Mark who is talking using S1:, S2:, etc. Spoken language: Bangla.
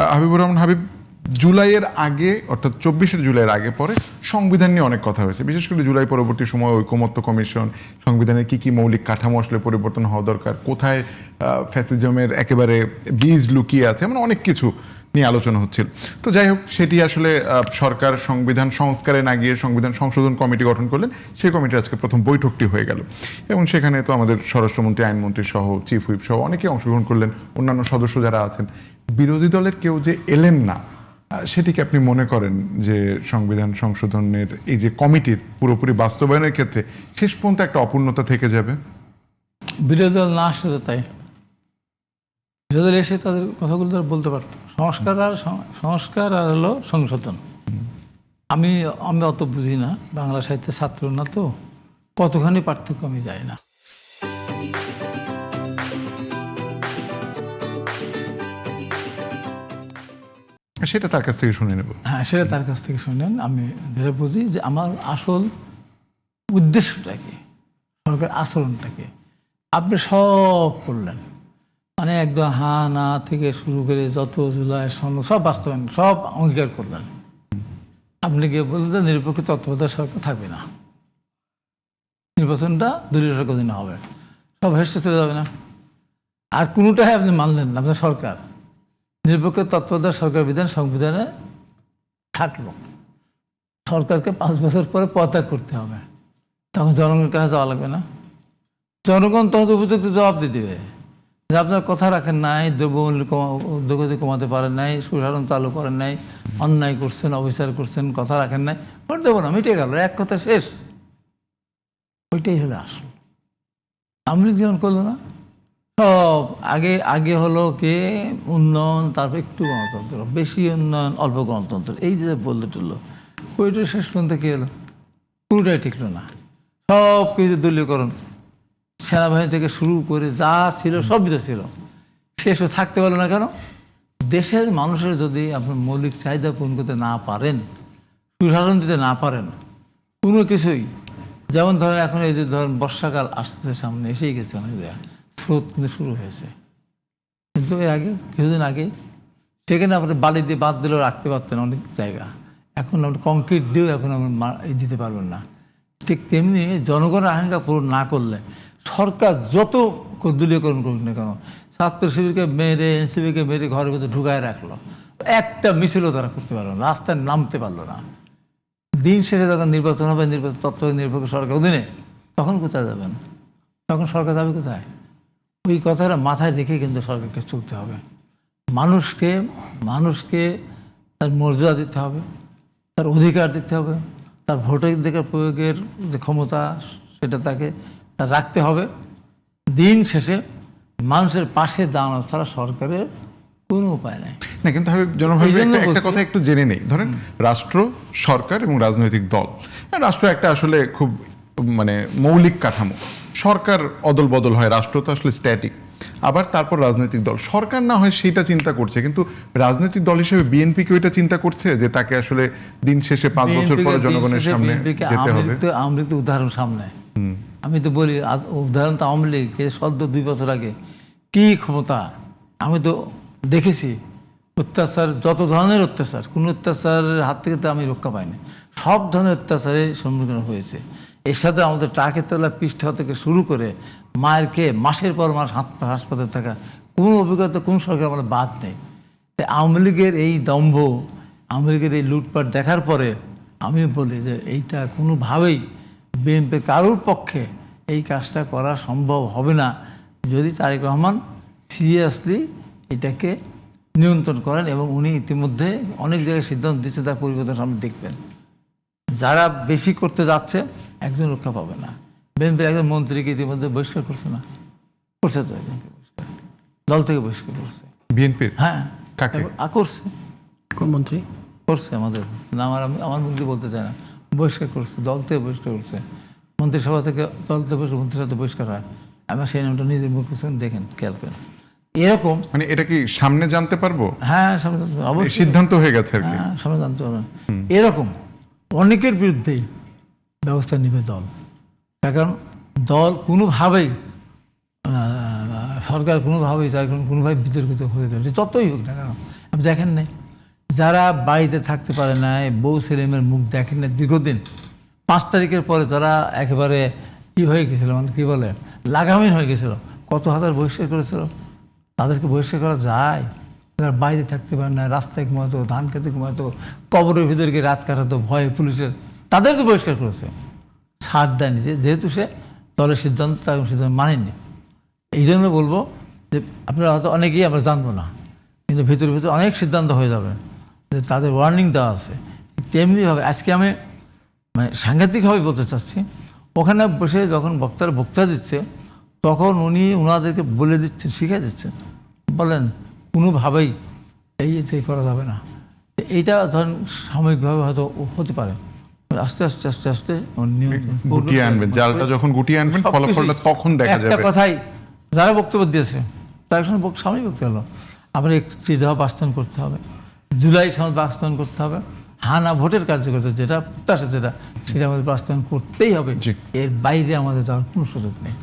S1: হাবিবুর রহমান হাবিব, জুলাইয়ের আগে অর্থাৎ 24শে জুলাইয়ের আগে পরে সংবিধান নিয়ে অনেক কথা হয়েছে, বিশেষ করে জুলাই পরবর্তী সময় ঐকমত্য কমিশন, সংবিধানের কি মৌলিক কাঠামো আসলে পরিবর্তন হওয়া দরকার, কোথায় ফ্যাসিজমের একেবারে বীজ লুকিয়ে আছে, মানে অনেক কিছু নিয়ে আলোচনা হচ্ছিল। তো যাই হোক, সেটি আসলে সরকার সংবিধান সংস্কারে না গিয়ে সংবিধান সংশোধন কমিটি গঠন করলেন। সেই কমিটির আজকে প্রথম বৈঠকটি হয়ে গেল এবং সেখানে তো আমাদের স্বরাষ্ট্রমন্ত্রী, আইনমন্ত্রী সহ, চিফ হুইপ সহ অনেকে অংশগ্রহণ করলেন, অন্যান্য সদস্য যারা আছেন। বিরোধী দলের কেউ যে এলেন না, সেটিকে আপনি মনে করেন যে সংবিধান সংশোধনের এই যে কমিটির পুরোপুরি বাস্তবায়নের ক্ষেত্রে শেষ পর্যন্ত একটা অপূর্ণতা থেকে যাবে?
S2: বিরোধী দল না আসলে তাই, বিরোধী দল এসে তাদের কথাগুলো তারা বলতে পারত। সংস্কার আর হলো সংশোধন। আমি অত বুঝি না, বাংলা সাহিত্যের ছাত্র না, তো কতখানি পার্থক্য আমি জানি না।
S1: সেটা তার কাছ থেকে শুনে নেব।
S2: হ্যাঁ, সেটা তার কাছ থেকে শুনেন। আমি যেটা বুঝি যে আমার আসল উদ্দেশ্যটা কি, সরকার আচরণটাকে আপনি সব করলেন, মানে একদম হা না থেকে শুরু করে যত জুলাই সব বাস্তবায়ন, সব অঙ্গীকার করলেন। আপনি গিয়ে বললেন নিরপেক্ষ তত্ত্বাবধায়ক সরকার থাকবে না, নির্বাচনটা দলীয় সরকার দিনে হবে, সব হেসে চলে যাবে না। আর কোনোটাই আপনি মানলেন না। আপনার সরকার নিরপেক্ষ তত্ত্বাবধায়ক সরকার বিধান সংবিধানে থাকলো, সরকারকে 5 বছর পরে পদত্যাগ করতে হবে, তখন জনগণের কাছে যাওয়া লাগবে না? জনগণ তখন উপযুক্ত জবাব দিয়ে দেবে যে আপনার কথা রাখেন নাই, দ্রব্যমূল্য উদ্যোগতি কমাতে পারেন নাই, সুশাসন চালু করেন নাই, অন্যায় করছেন, অবিচার করছেন, কথা রাখেন নাই, ভোট দেবো না, মিটে গেল, এক কথা শেষ। ওইটাই হলো আসল। আওয়ামী লীগ যেমন করলো না, সব আগে হলো কে উন্নয়ন, তারপর একটু গণতন্ত্র, বেশি উন্নয়ন, অল্প গণতন্ত্র, এই যে বলতে টুললো, ওইটা শেষ পর্যন্ত কী হলো? পুরোটাই ঠিকলো না। সব কিছু দলীয়করণ, সেনাবাহিনী থেকে শুরু করে যা ছিল সব কিছু ছিল, শেষও থাকতে পারলো না। কেন? দেশের মানুষের যদি আপনার মৌলিক চাহিদা পূরণ করতে না পারেন, সুশাসন দিতে না পারেন, কোনো কিছুই, যেমন ধরেন এখন এই যে ধরেন বর্ষাকাল আসতে সামনে এসেই গেছে, অনেক জায়গায় স্রোত কিন্তু শুরু হয়েছে, কিন্তু এর আগে কিছুদিন আগে সেখানে আপনার বালি দিয়ে বাদ দিলেও রাখতে পারতেন অনেক জায়গা, এখন আপনি কংক্রিট দিয়েও এখন আমরা দিতে পারবেন না। ঠিক তেমনি জনগণের আকাঙ্ক্ষা পূরণ না করলে সরকার যত দলীয়করণ করুক না কেন, ছাত্র শিবিরকে মেরে, এনসিপিকে মেরে ঘরের ভিতরে ঢুকায় রাখলো, একটা মিছিলও তারা করতে পারলো না, রাস্তায় নামতে পারলো না। দিন শেষে যখন নির্বাচন হবে, নির্বাচন তত্ত্বাবধায়ক নিরপেক্ষ সরকার অধীনে, তখন কোথায় যাবেন? তখন সরকার যাবে কোথায়? ওই কথাটা মাথায় রেখে কিন্তু সরকারকে চলতে হবে। মানুষকে তার মর্যাদা দিতে হবে, তার অধিকার দিতে হবে, তার ভোটাধিকার প্রয়োগের যে ক্ষমতা সেটা তাকে তার রাখতে হবে। দিন শেষে মানুষের পাশে দাঁড়ানো ছাড়া সরকারের কোনো উপায় নাই।
S1: না, কিন্তু একটা কথা একটু জেনে নেই। ধরেন রাষ্ট্র, সরকার এবং রাজনৈতিক দল। রাষ্ট্র একটা আসলে খুব মানে মৌলিক কাঠামো, সরকার অদল বদল হয়, রাষ্ট্র তো আসলে স্ট্যাটিক। আবার তারপর রাজনৈতিক দল, সরকার না হয় সেটা চিন্তা করছে, কিন্তু রাজনৈতিক দল হিসেবে বিএনপি কি ওইটা চিন্তা করছে যে তাকে আসলে দিন শেষে 5 বছর পরে জনগণের সামনে যেতে হবে?
S2: আওয়ামী লীগ তো উদাহরণ সামনে, আমি তো বলি উদাহরণ তো আওয়ামী লীগ সদ্য 2 বছর আগে কি ক্ষমতা, আমি তো দেখেছি অত্যাচার, যত ধরনের অত্যাচার, কোনো অত্যাচারের হাত থেকে তো আমি রক্ষা পাইনি, সব ধরনের অত্যাচারের সম্মুখীন হয়েছে। এর সাথে আমাদের ট্রাকের তলা পৃষ্ঠা থেকে শুরু করে মায়ের খেয়ে মাসের পর মাস হাসপাতালে থাকা, কোনো অভিজ্ঞতা কোন সরকার আমার বাদ নেই। তাই আওয়ামী লীগের এই দম্ভ, আওয়ামী লীগের এই লুটপাট দেখার পরে আমি বলি যে এইটা কোনোভাবেই বিএনপি কারোর পক্ষে এই কাজটা করা সম্ভব হবে না যদি তারেক রহমান সিরিয়াসলি এটাকে নিয়ন্ত্রণ করেন। এবং উনি ইতিমধ্যে অনেক জায়গায় সিদ্ধান্ত দিচ্ছে, তার পরিবর্তন সামনে দেখবেন। যারা বেশি করতে যাচ্ছে একজন রক্ষা পাবে না। বিএনপির একজন মন্ত্রীকে ইতিমধ্যে বহিষ্কার করছে না, করছে তো, একজনকে বহিষ্কার, দল থেকে বহিষ্কার করছে
S1: বিএনপির।
S2: হ্যাঁ, করছে।
S3: কোন মন্ত্রী
S2: করছে? আমাদের আমার মুখ দিয়ে বলতে চায় না, বহিষ্কার করছে, দল থেকে বহিষ্কার করছে। মন্ত্রিসভা থেকে দল থেকে মন্ত্রিসভা থেকে বহিষ্কার হয়। আমার সেই নামটা নিজের মুখ দেখেন, খেয়াল করেন। এরকম
S1: মানে এটা কি সামনে জানতে পারবো?
S2: হ্যাঁ, সামনে জানতে পারবো, অবশ্যই
S1: সিদ্ধান্ত হয়ে গেছে আর কি।
S2: হ্যাঁ, সামনে জানতে পারবেন। এরকম অনেকের বিরুদ্ধেই ব্যবস্থা নিবে দল, কারণ দল কোনোভাবেই, সরকার কোনোভাবেই তার কোনোভাবে বিতর্কিত হতে দেবে, যতই হোক না কেন। আপনি দেখেন নাই যারা বাড়িতে থাকতে পারে না, বউ ছেলেমেয়ের মুখ দেখেন না দীর্ঘদিন, 5 তারিখের পরে তারা একেবারে কি হয়ে গেছিল, মানে কী বলে, লাগামহীন হয়ে গেছিল, কত হাজার বহিষ্কার করেছিল। তাদেরকে বহিষ্কার করা যায়? তারা বাইরে থাকতে পারে না, রাস্তায় ঘুমাতো, ধান খেতে ঘুমাতো, কবরের ভিতরে গিয়ে রাত কাটাতো ভয়ে পুলিশের, তাদেরকে বহিষ্কার করেছে। ছাড় দেয়নি, যেহেতু সে দলের সিদ্ধান্ত, তার সিদ্ধান্ত মানেনি। এই জন্য বলবো যে আপনারা হয়তো অনেকেই আমরা জানবো না, কিন্তু ভিতরে ভিতরে অনেক সিদ্ধান্ত হয়ে যাবে, যে তাদের ওয়ার্নিং দেওয়া আছে। তেমনিভাবে আজকে আমি মানে সাংঘাতিকভাবে বলতে চাচ্ছি, ওখানে বসে যখন বক্তারা বক্তা দিচ্ছে, তখন উনি ওনাদেরকে বলে দিচ্ছেন, শিখে দিচ্ছেন, বলেন কোনোভাবেই এই এতে করা যাবে না। এইটা ধরেন সাময়িকভাবে হয়তো হতে পারে, আস্তে আস্তে আস্তে আস্তে
S1: গুটিয়ে আনবেন, জালটা যখন গুটিয়ে আনবেন ফলাফলটা তখন দেখা
S2: একটা
S1: যাবে।
S2: কথাই যারা বক্তব্য দিয়েছে তার সঙ্গে সাময়িক বক্তব্য হলো, আপনার একটি দেওয়া বাস্তবায়ন করতে হবে, জুলাই সনদ বাস্তবায়ন করতে হবে, হানা ভোটের কার্যকর্তা যেটা প্রত্যাশা, যেটা সেটা আমাদের বাস্তবায়ন করতেই হবে।
S1: জি।
S2: এর বাইরে আমাদের যাওয়ার কোনো সুযোগ নেই।